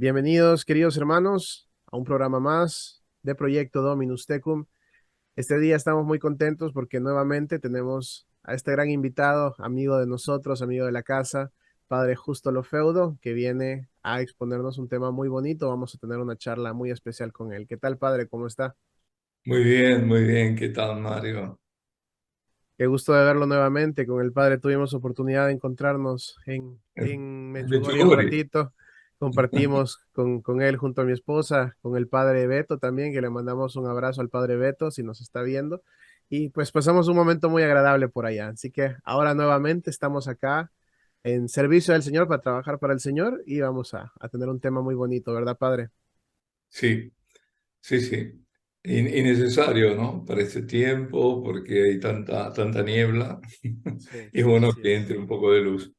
Bienvenidos, queridos hermanos, a un programa más de Proyecto Dominus Tecum. Este día estamos muy contentos porque nuevamente tenemos a este gran invitado, amigo de nosotros, amigo de la casa, Padre Justo Lofeudo, que viene a exponernos un tema muy bonito. Vamos a tener una charla muy especial con él. ¿Qué tal, Padre? ¿Cómo está? Muy bien, muy bien. ¿Qué tal, Mario? Qué gusto de verlo nuevamente. Con el padre tuvimos oportunidad de encontrarnos en Medjugorje un Medjugorje. ratito. Compartimos con él junto a mi esposa, con el padre Beto también, que le mandamos un abrazo al padre Beto si nos está viendo. Y pues pasamos un momento muy agradable por allá. Así que ahora nuevamente estamos acá en servicio del Señor para trabajar para el Señor y vamos a tener un tema muy bonito, ¿verdad, padre? Sí, sí, sí. Y necesario, ¿no? Para este tiempo, porque hay tanta niebla. Sí, Y es bueno así que es. entre un poco de luz.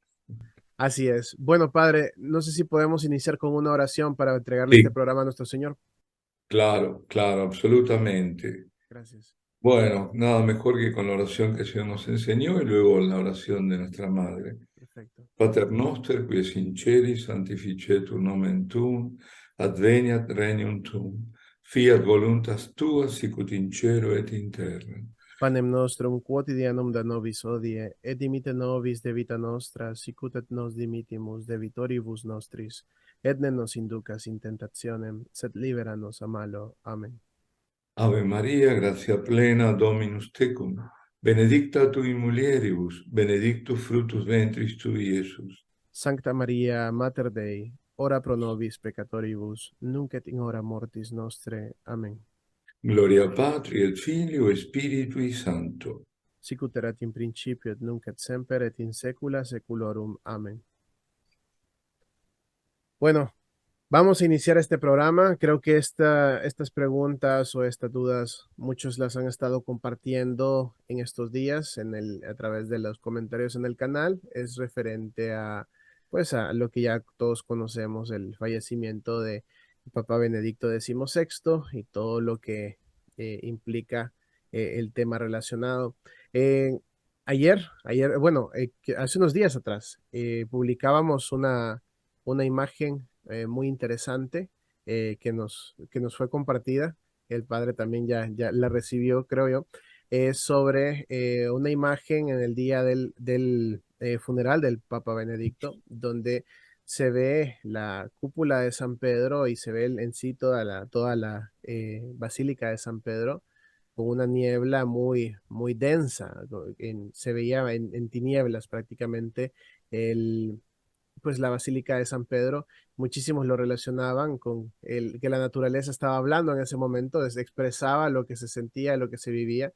Así es. Bueno, padre, no sé si podemos iniciar con una oración para entregarle este Sí, programa a nuestro Señor. claro, claro, absolutamente. Gracias. Bueno, nada mejor que con la oración que el Señor nos enseñó y luego la oración de nuestra Madre. Perfecto. Pater noster, qui es in celis, sanctificetur nomen tuum, adveniat regnum tuum, fiat voluntas tua, sicut in cielo et in terra. Panem nostrum quotidianum da nobis hodie, et dimite nobis debita nostra, sicut et nos dimittimus debitoribus nostris, et ne nos inducas in tentationem, sed libera nos a malo. Amen. Ave Maria, gratia plena, Dominus tecum, benedicta tui mulieribus, benedictus fructus ventris tui, Iesus. Sancta Maria, Mater Dei, ora pro nobis peccatoribus, nunc et in hora mortis nostre. Amen. Gloria Patri et Filio et Spiritui Sancto. Sicut erat in principio et nunc et semper et in saecula saeculorum. Amen. Bueno, vamos a iniciar este programa. Creo que estas preguntas o estas dudas, muchos las han estado compartiendo en estos días a través de los comentarios en el canal. Es referente pues, a lo que ya todos conocemos, el fallecimiento de Papa Benedicto XVI y todo lo que implica el tema relacionado. Eh, bueno, hace unos días atrás, publicábamos una imagen muy interesante que nos fue compartida. El padre también ya la recibió, creo yo. Sobre una imagen en el día del funeral del Papa Benedicto, donde se ve la cúpula de San Pedro y se ve en sí toda la Basílica de San Pedro con una niebla muy, muy densa. Se veía en tinieblas prácticamente el, pues la Basílica de San Pedro. Muchísimos lo relacionaban con que la naturaleza estaba hablando en ese momento, expresaba lo que se sentía, lo que se vivía.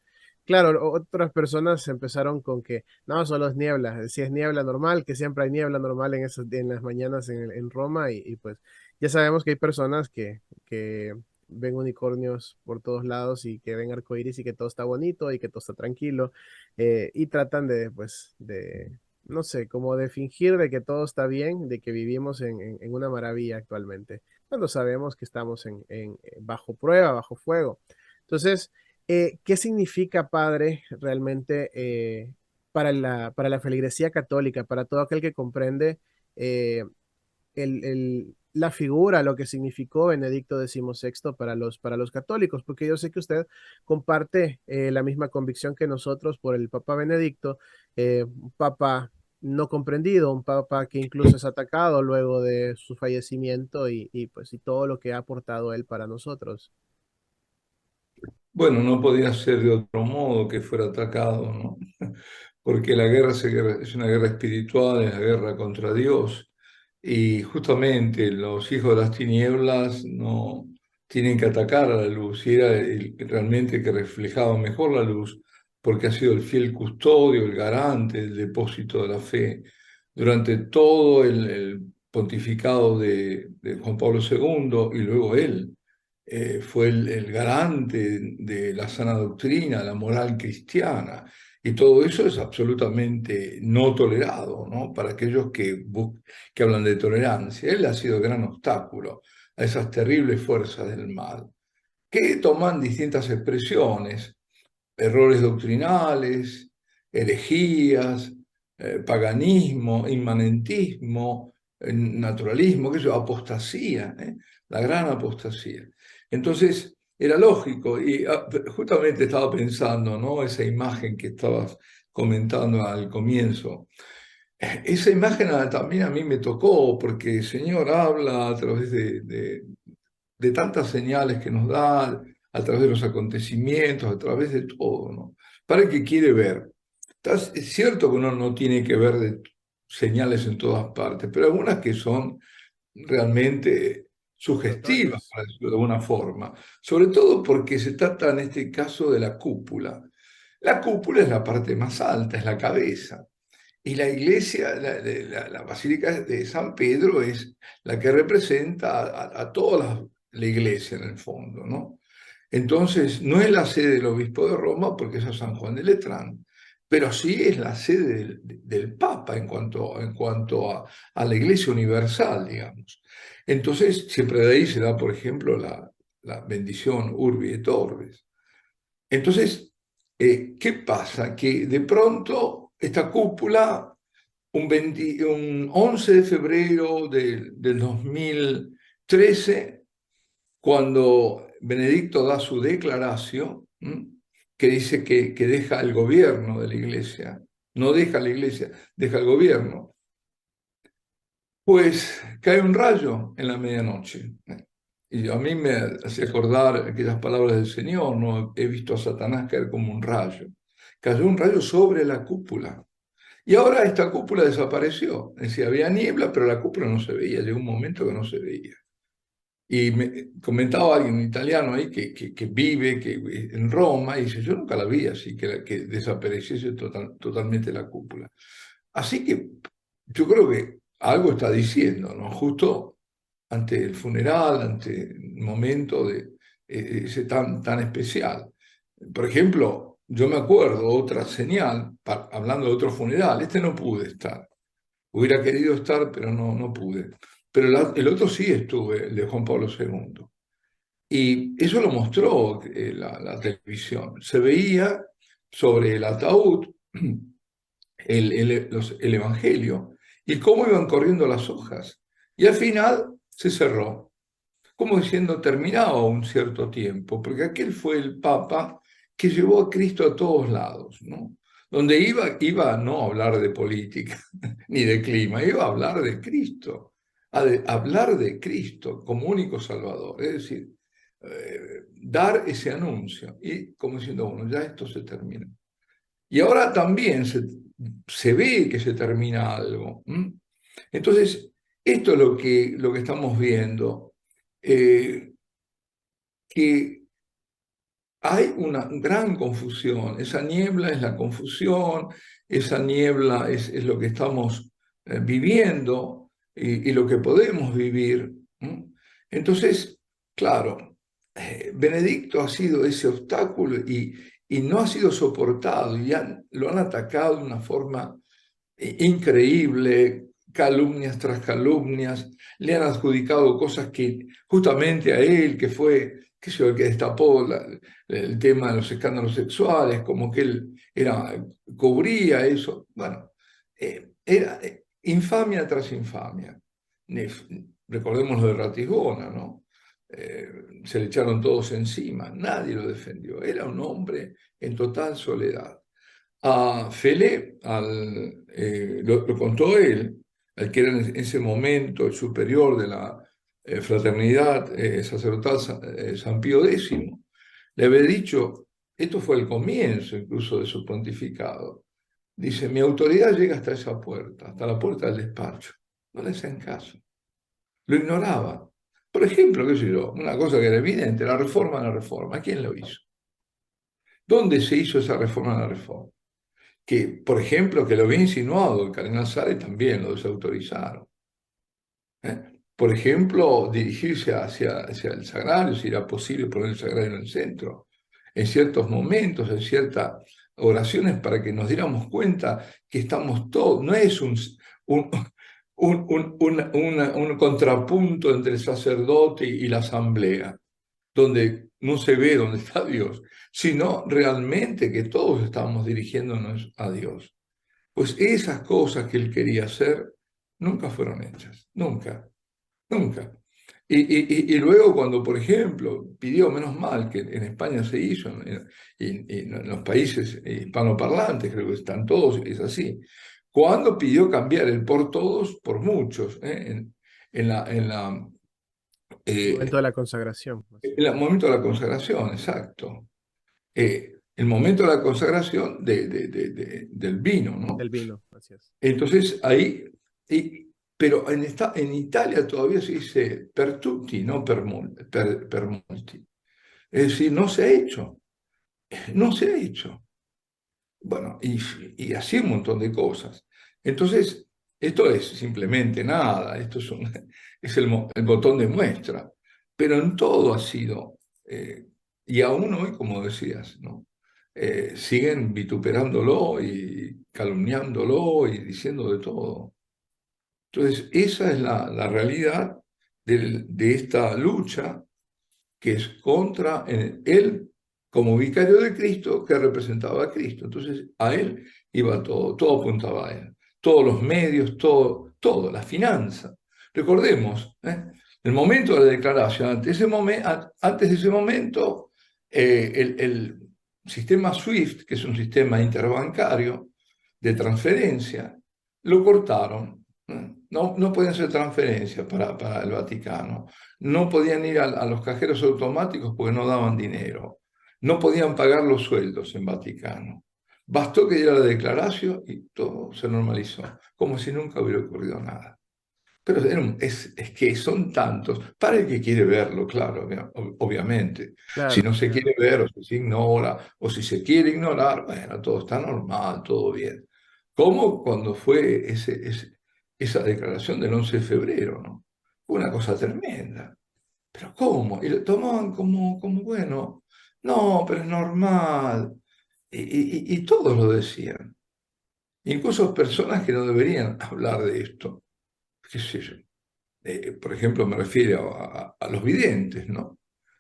Claro, otras personas empezaron con que no, solo es niebla, si es niebla normal, que siempre hay niebla normal en las mañanas en Roma y pues ya sabemos que hay personas que ven unicornios por todos lados y que ven arcoíris y que todo está bonito y que todo está tranquilo, y tratan de no sé, como de fingir de que todo está bien, de que vivimos en una maravilla actualmente, cuando sabemos que estamos bajo prueba, bajo fuego. Entonces, ¿qué significa, padre, realmente para la feligresía católica, para todo aquel que comprende eh, la figura, lo que significó Benedicto XVI para los católicos? Porque yo sé que usted comparte la misma convicción que nosotros por el Papa Benedicto, un papa no comprendido, un papa que incluso es atacado luego de su fallecimiento y todo lo que ha aportado él para nosotros. Bueno, no podía ser de otro modo que fuera atacado, ¿no? Porque la guerra es una guerra espiritual, es la guerra contra Dios. Y justamente los hijos de las tinieblas no tienen que atacar a la luz. Y era el realmente que reflejaba mejor la luz, porque ha sido el fiel custodio, el garante del depósito de la fe durante todo el pontificado de Juan Pablo II y luego él. Fue el garante de la sana doctrina, la moral cristiana. Y todo eso es absolutamente no tolerado, ¿no? Para aquellos que hablan de tolerancia. Él ha sido gran obstáculo a esas terribles fuerzas del mal, que toman distintas expresiones, errores doctrinales, herejías, paganismo, inmanentismo, naturalismo, qué sé yo, apostasía, la gran apostasía. Entonces, era lógico, y justamente estaba pensando, ¿no? Esa imagen que estabas comentando al comienzo. Esa imagen también a mí me tocó, porque el Señor habla a través de tantas señales que nos da, a través de los acontecimientos, a través de todo, ¿no? Para el que quiere ver. Es cierto que uno no tiene que ver de señales en todas partes, pero algunas que son realmente sugestivas, Notorias. para decirlo de alguna forma, sobre todo porque se trata en este caso de la cúpula. La cúpula es la parte más alta, es la cabeza. Y la iglesia, la Basílica de San Pedro es la que representa a toda la iglesia en el fondo, ¿no? Entonces, no es la sede del obispo de Roma porque es a San Juan de Letrán, pero sí es la sede del Papa en cuanto a la iglesia universal, digamos. Entonces, siempre de ahí se da, por ejemplo, la bendición Urbi et Orbis. Entonces, ¿qué pasa? Que de pronto esta cúpula, un 11 de febrero del 2013, cuando Benedicto da su declaración, que dice que deja el gobierno de la iglesia, no deja la iglesia, deja el gobierno, pues cae un rayo en la medianoche. Y a mí me hace acordar aquellas palabras del Señor, ¿no? He visto a Satanás caer como un rayo. Cayó un rayo sobre la cúpula. Y ahora esta cúpula desapareció. Es decir, había niebla, pero la cúpula no se veía. Llegó un momento que no se veía. Y me comentaba alguien, un italiano ahí, que vive en Roma, y dice, yo nunca la vi así, que desapareciese totalmente la cúpula. Así que yo creo que algo está diciendo, ¿no? Justo ante el funeral, ante el momento de ese tan especial. Por ejemplo, yo me acuerdo otra señal, hablando de otro funeral, este no pude estar. Hubiera querido estar, pero no pude. Pero el otro sí estuve, el de Juan Pablo II. Y eso lo mostró la televisión. Se veía sobre el ataúd el Evangelio y cómo iban corriendo las hojas. Y al final se cerró, como diciendo terminaba un cierto tiempo, porque aquel fue el Papa que llevó a Cristo a todos lados, ¿no? Donde iba no a hablar de política ni de clima, iba a hablar de Cristo, hablar de Cristo como único Salvador, es decir, dar ese anuncio y como diciendo, bueno, ya esto se terminó. Y ahora también se ve que se termina algo. Entonces, esto es lo que estamos viendo, que hay una gran confusión. Esa niebla es la confusión, esa niebla es lo que estamos viviendo y lo que podemos vivir. Entonces, claro, Benedicto ha sido ese obstáculo y no ha sido soportado y lo han atacado de una forma increíble, calumnias tras calumnias, le han adjudicado cosas que justamente a él, que fue, qué sé yo, el que destapó el tema de los escándalos sexuales, como que él cubría eso. Bueno, era infamia tras infamia. Recordemos lo de Ratisbona, ¿no? Se le echaron todos encima, nadie lo defendió, era un hombre en total soledad. A Fele, lo contó él, al que era en ese momento el superior de la fraternidad sacerdotal San Pío X, le había dicho, esto fue el comienzo incluso de su pontificado, dice, mi autoridad llega hasta esa puerta, hasta la puerta del despacho. No le hacían caso, lo ignoraba. Por ejemplo, qué sé yo, una cosa que era evidente, la reforma de la reforma. ¿Quién lo hizo? ¿Dónde se hizo esa reforma de la reforma? Que, por ejemplo, que lo había insinuado el cardenal Sare, también lo desautorizaron. Por ejemplo, dirigirse hacia el sagrario, si era posible poner el sagrario en el centro, en ciertos momentos, en ciertas oraciones, para que nos diéramos cuenta que estamos todos, no es un, un contrapunto entre el sacerdote y la asamblea, donde no se ve dónde está Dios, sino realmente que todos estamos dirigiéndonos a Dios. Pues esas cosas que él quería hacer nunca fueron hechas, nunca, nunca. Y luego cuando, por ejemplo, pidió, menos mal que en España se hizo, y en los países hispanoparlantes, creo que están todos, es así, cuando pidió cambiar el por todos por muchos, El momento eh, de la consagración. Así en el momento de la consagración, exacto. El momento de la consagración del vino, ¿no? el vino, así es. Entonces ahí, pero en Italia todavía se dice per tutti, no per molti. Es decir, no se ha hecho, no se ha hecho. Bueno, y así un montón de cosas. Entonces, esto es simplemente nada, esto es, es el botón de muestra, pero en todo ha sido, y aún hoy, como decías, ¿no? Siguen vituperándolo y calumniándolo y diciendo de todo. Entonces, esa es la realidad de esta lucha que es contra él como vicario de Cristo que representaba a Cristo. Entonces, a él iba todo, todo apuntaba a él. Todos los medios, todo, todo, la finanza. Recordemos, el momento de la declaración, antes de ese momento, el sistema SWIFT, que es un sistema interbancario de transferencia, lo cortaron. No, no pueden ser transferencias para el Vaticano. No podían ir a los cajeros automáticos porque no daban dinero. No podían pagar los sueldos en Vaticano. Bastó que diera la declaración y todo se normalizó, como si nunca hubiera ocurrido nada. Pero es que son tantos, para el que quiere verlo, claro, obviamente. Si Claro, no se claro. quiere ver o si se ignora o si se quiere ignorar, bueno, todo está normal, todo bien. Como cuando fue esa declaración del 11 de febrero, ¿no? Fue una cosa tremenda. ¿Pero cómo? Y lo tomaban como bueno, no, pero es normal. Y todos lo decían. Incluso personas que no deberían hablar de esto. Qué sé yo. Por ejemplo, me refiero a los videntes, ¿no?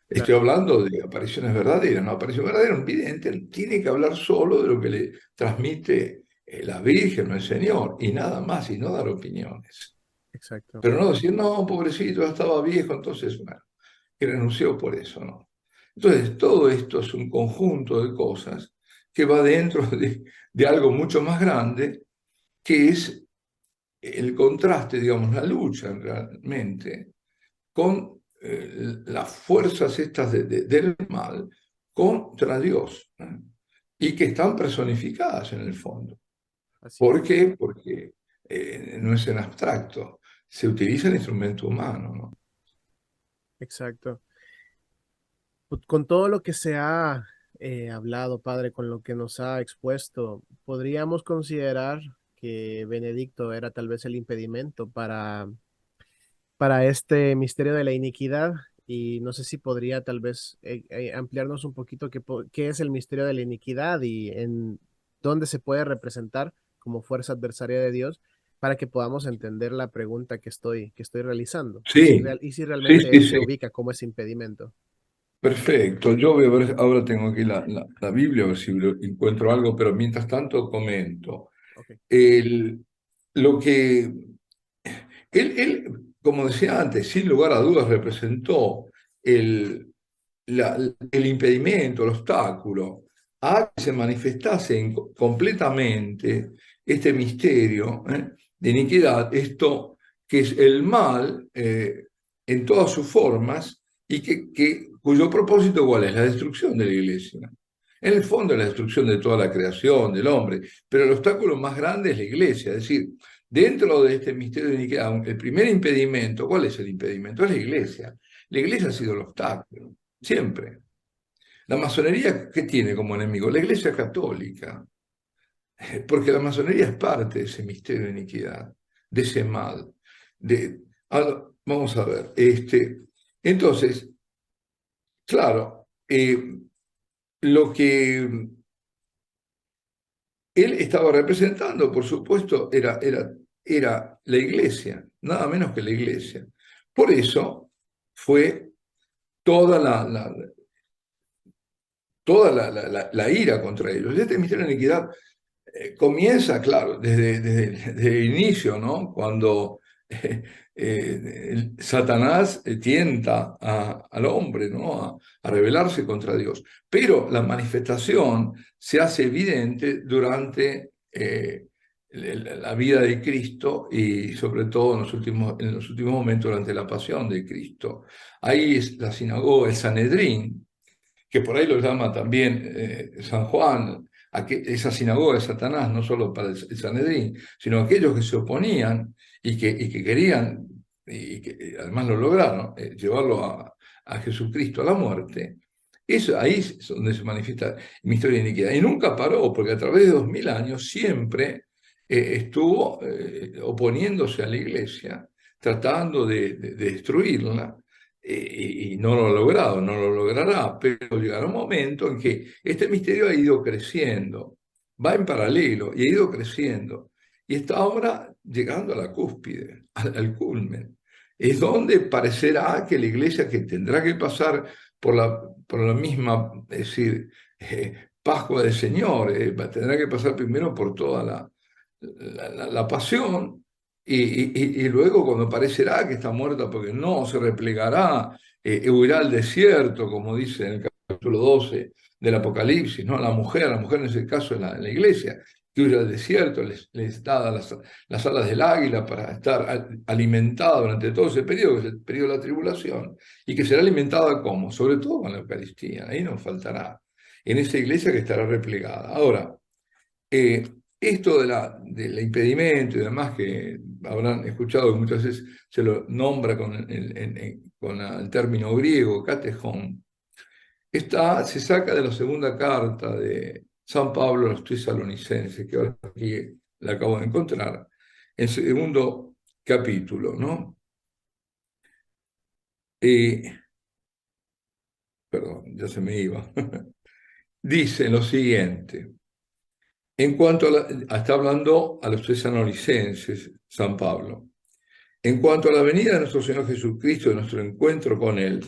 Estoy Claro, hablando de apariciones verdaderas, ¿no? Aparición verdadera, un vidente tiene que hablar solo de lo que le transmite la Virgen o el Señor, y nada más, y no dar opiniones. exacto. Pero no decir, no, pobrecito, ya estaba viejo, entonces, bueno, y renunció por eso, ¿no? Entonces, todo esto es un conjunto de cosas que va dentro de algo mucho más grande, que es el contraste, digamos, la lucha realmente con las fuerzas estas del mal contra Dios, ¿no? Y que están personificadas en el fondo. Así ¿Por es. qué? Porque no es en abstracto, se utiliza el instrumento humano, ¿no? Exacto. Con todo lo que se ha hablado, Padre, con lo que nos ha expuesto, podríamos considerar que Benedicto era tal vez el impedimento para este misterio de la iniquidad. Y no sé si podría tal vez ampliarnos un poquito qué es el misterio de la iniquidad y en dónde se puede representar como fuerza adversaria de Dios para que podamos entender la pregunta que estoy realizando Sí, y si sí, realmente sí, él se sí. ubica como ese impedimento. Perfecto. Yo voy a ver, ahora tengo aquí la Biblia, a ver si encuentro algo, pero mientras tanto comento. Ok, El, lo que como decía antes, sin lugar a dudas representó el, el impedimento, el obstáculo a que se manifestase completamente este misterio, de iniquidad, esto que es el mal en todas sus formas y cuyo propósito ¿cuál es? La destrucción de la iglesia. En el fondo, la destrucción de toda la creación, del hombre, pero el obstáculo más grande es la iglesia, es decir, dentro de este misterio de iniquidad, el primer impedimento, ¿cuál es el impedimento? Es la iglesia. La iglesia ha sido el obstáculo, siempre. La masonería, ¿qué tiene como enemigo? La iglesia católica, porque la masonería es parte de ese misterio de iniquidad, de ese mal. Vamos a ver, entonces, claro, lo que él estaba representando, por supuesto, era la iglesia, nada menos que la iglesia. Por eso fue toda la, toda la ira contra ellos. Este misterio de iniquidad comienza, claro, desde el inicio, ¿no? Cuando Satanás tienta al hombre, ¿no? A rebelarse contra Dios. Pero la manifestación se hace evidente durante la vida de Cristo y sobre todo en los últimos momentos durante la pasión de Cristo. Ahí es la sinagoga, el Sanedrín, que por ahí lo llama también San Juan, esa sinagoga de Satanás, no solo para el Sanedrín, sino aquellos que se oponían y que querían, y que además lo lograron, llevarlo a Jesucristo a la muerte. Eso, ahí es donde se manifiesta el misterio de iniquidad. Y nunca paró, porque a través de 2000 años siempre estuvo oponiéndose a la iglesia, tratando de destruirla, y no lo ha logrado, no lo logrará, pero llegará un momento en que este misterio ha ido creciendo, va en paralelo y ha ido creciendo, y está ahora llegando a la cúspide, al culmen. Es donde parecerá que la iglesia, que tendrá que pasar por la misma, es decir, Pascua del Señor, tendrá que pasar primero por toda la pasión, y luego cuando parecerá que está muerta porque no se replegará, huirá al desierto, como dice en el capítulo 12 del Apocalipsis, ¿no? La mujer en ese caso es la iglesia, que huye al desierto, les da las alas del águila para estar alimentada durante todo ese periodo, que es el periodo de la tribulación, y que será alimentada ¿cómo? Sobre todo con la Eucaristía, ahí no faltará, en esa iglesia que estará replegada. Ahora, eh, esto del impedimento y demás, que habrán escuchado que muchas veces se lo nombra con el término griego, catejón, se saca de la segunda carta de San Pablo a los tesalonicenses, que ahora aquí la acabo de encontrar, en segundo capítulo, ¿no? Perdón, ya se me iba. Dice lo siguiente. En cuanto está hablando a los tesalonicenses, San Pablo. En cuanto a la venida de nuestro Señor Jesucristo, de nuestro encuentro con Él,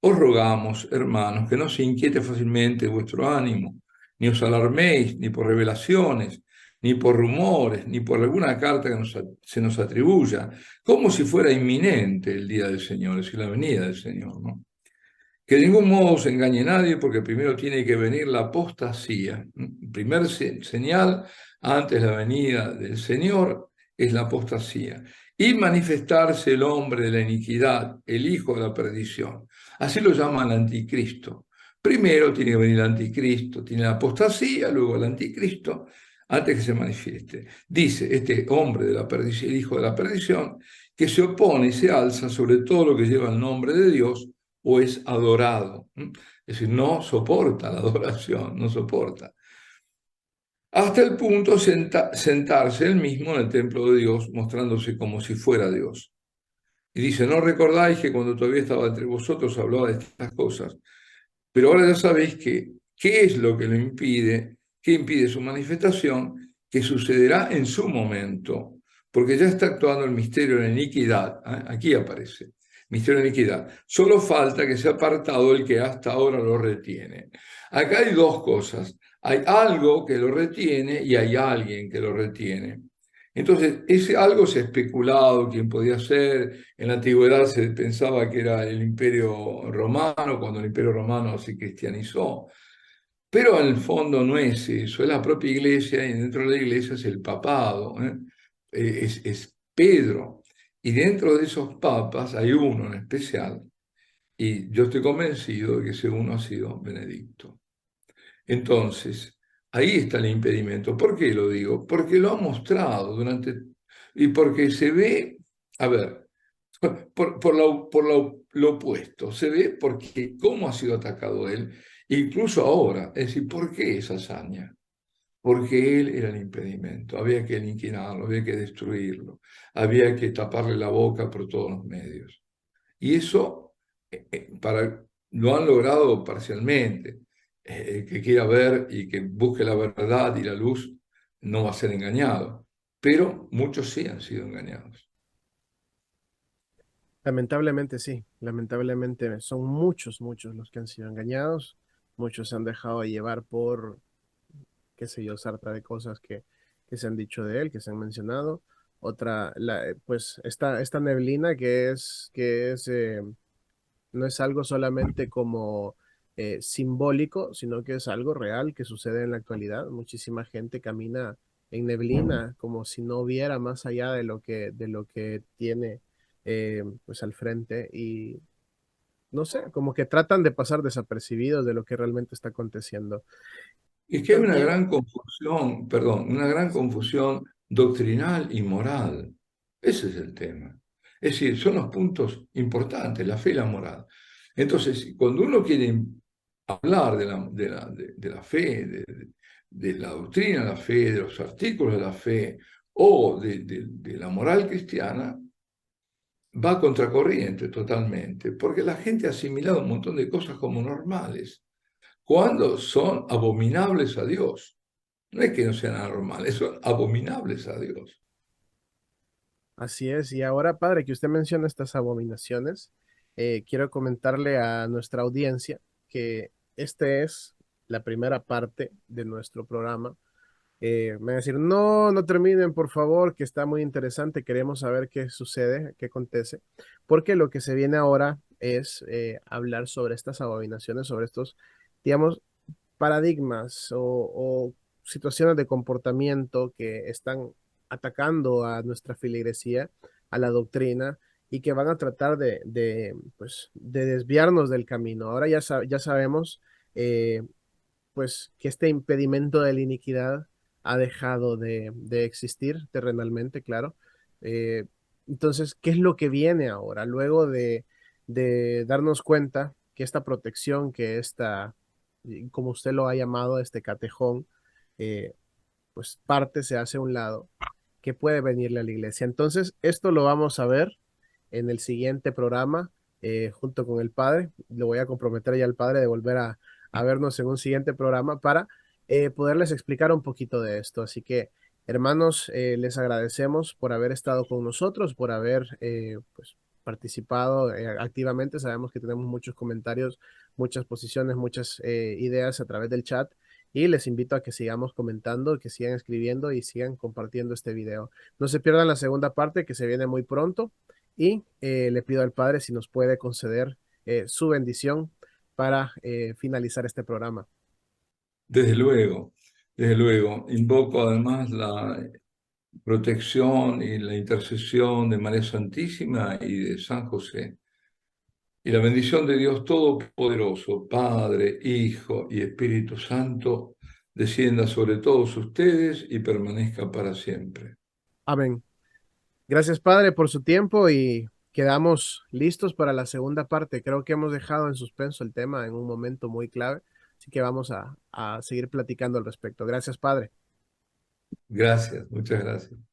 os rogamos, hermanos, que no se inquiete fácilmente vuestro ánimo, ni os alarméis, ni por revelaciones, ni por rumores, ni por alguna carta que se nos atribuya, como si fuera inminente el día del Señor, es decir, la venida del Señor, ¿no? Que de ningún modo se engañe nadie, porque primero tiene que venir la apostasía. El primer señal antes de la venida del Señor es la apostasía. Y manifestarse el hombre de la iniquidad, el hijo de la perdición. Así lo llaman el anticristo. Primero tiene que venir el anticristo, tiene la apostasía, luego el anticristo, antes que se manifieste. Dice este hombre de la perdición, el hijo de la perdición, que se opone y se alza sobre todo lo que lleva el nombre de Dios o es adorado. Es decir, no soporta la adoración, no soporta. Hasta el punto de sentarse él mismo en el templo de Dios, mostrándose como si fuera Dios. Y dice, ¿no recordáis que cuando todavía estaba entre vosotros hablaba de estas cosas? Pero ahora ya sabéis qué es lo que lo impide, qué impide su manifestación, que sucederá en su momento, porque ya está actuando el misterio de la iniquidad. Aquí aparece, misterio de la iniquidad. Solo falta que sea apartado el que hasta ahora lo retiene. Acá hay dos cosas. Hay algo que lo retiene y hay alguien que lo retiene. Entonces, ese algo se ha especulado quién podía ser. En la antigüedad se pensaba que era el Imperio Romano, cuando el Imperio Romano se cristianizó. Pero en el fondo no es eso, es la propia iglesia y dentro de la iglesia es el papado, ¿eh? Es Pedro. Y dentro de esos papas hay uno en especial, y yo estoy convencido de que ese uno ha sido Benedicto. Entonces, ahí está el impedimento. ¿Por qué lo digo? Porque lo ha mostrado y porque se ve, a ver, por lo opuesto, se ve porque cómo ha sido atacado él, incluso ahora. Es decir, ¿por qué esa hazaña? Porque él era el impedimento. Había que aniquilarlo, había que destruirlo, había que taparle la boca por todos los medios. Y eso lo han logrado parcialmente. El que quiera ver y que busque la verdad y la luz no va a ser engañado, pero muchos sí han sido engañados. Lamentablemente sí, lamentablemente son muchos, muchos los que han sido engañados, muchos se han dejado llevar por qué sé yo, sarta de cosas que se han dicho de él, que se han mencionado. Otra, pues esta neblina que no es algo solamente como simbólico, sino que es algo real que sucede en la actualidad. Muchísima gente camina en neblina como si no viera más allá de lo que tiene pues al frente y no sé, como que tratan de pasar desapercibidos de lo que realmente está aconteciendo. Es que hay una También, gran confusión, perdón, una gran confusión doctrinal y moral. Ese es el tema. Es decir, son los puntos importantes, la fe y la moral. Entonces, cuando uno quiere hablar de la fe, de la doctrina de la fe, de los artículos de la fe o de la moral cristiana, va a contracorriente totalmente, porque la gente ha asimilado un montón de cosas como normales, cuando son abominables a Dios. No es que no sean anormales, son abominables a Dios. así es. Y ahora, padre, que usted menciona estas abominaciones, quiero comentarle a nuestra audiencia que esta es la primera parte de nuestro programa. Me van a decir, no, no terminen, por favor, que está muy interesante, queremos saber qué sucede, qué acontece, porque lo que se viene ahora es hablar sobre estas abominaciones, sobre estos, digamos, paradigmas o situaciones de comportamiento que están atacando a nuestra filigresía, a la doctrina, y que van a tratar pues, de desviarnos del camino. Ahora ya sabemos pues que este impedimento de la iniquidad ha dejado de existir terrenalmente, claro. Eh, entonces, ¿qué es lo que viene ahora? Luego de darnos cuenta que esta protección, que esta, como usted lo ha llamado, este catejón, eh, pues parte se hace a un lado, que puede venirle a la iglesia. Entonces, esto lo vamos a ver en el siguiente programa junto con el padre. Le voy a comprometer ya al padre de volver a vernos en un siguiente programa para poderles explicar un poquito de esto. Así que, hermanos, les agradecemos por haber estado con nosotros, por haber pues, participado activamente. Sabemos que tenemos muchos comentarios, muchas posiciones, muchas ideas a través del chat. Y les invito a que sigamos comentando, que sigan escribiendo y sigan compartiendo este video. No se pierdan la segunda parte que se viene muy pronto y le pido al Padre si nos puede conceder su bendición para finalizar este programa. Desde luego, desde luego. Invoco además la protección y la intercesión de María Santísima y de San José. Y la bendición de Dios Todopoderoso, Padre, Hijo y Espíritu Santo, descienda sobre todos ustedes y permanezca para siempre. Amén. Gracias, Padre, por su tiempo y quedamos listos para la segunda parte. Creo que hemos dejado en suspenso el tema en un momento muy clave, así que vamos a seguir platicando al respecto. Gracias, Padre. Gracias, muchas gracias.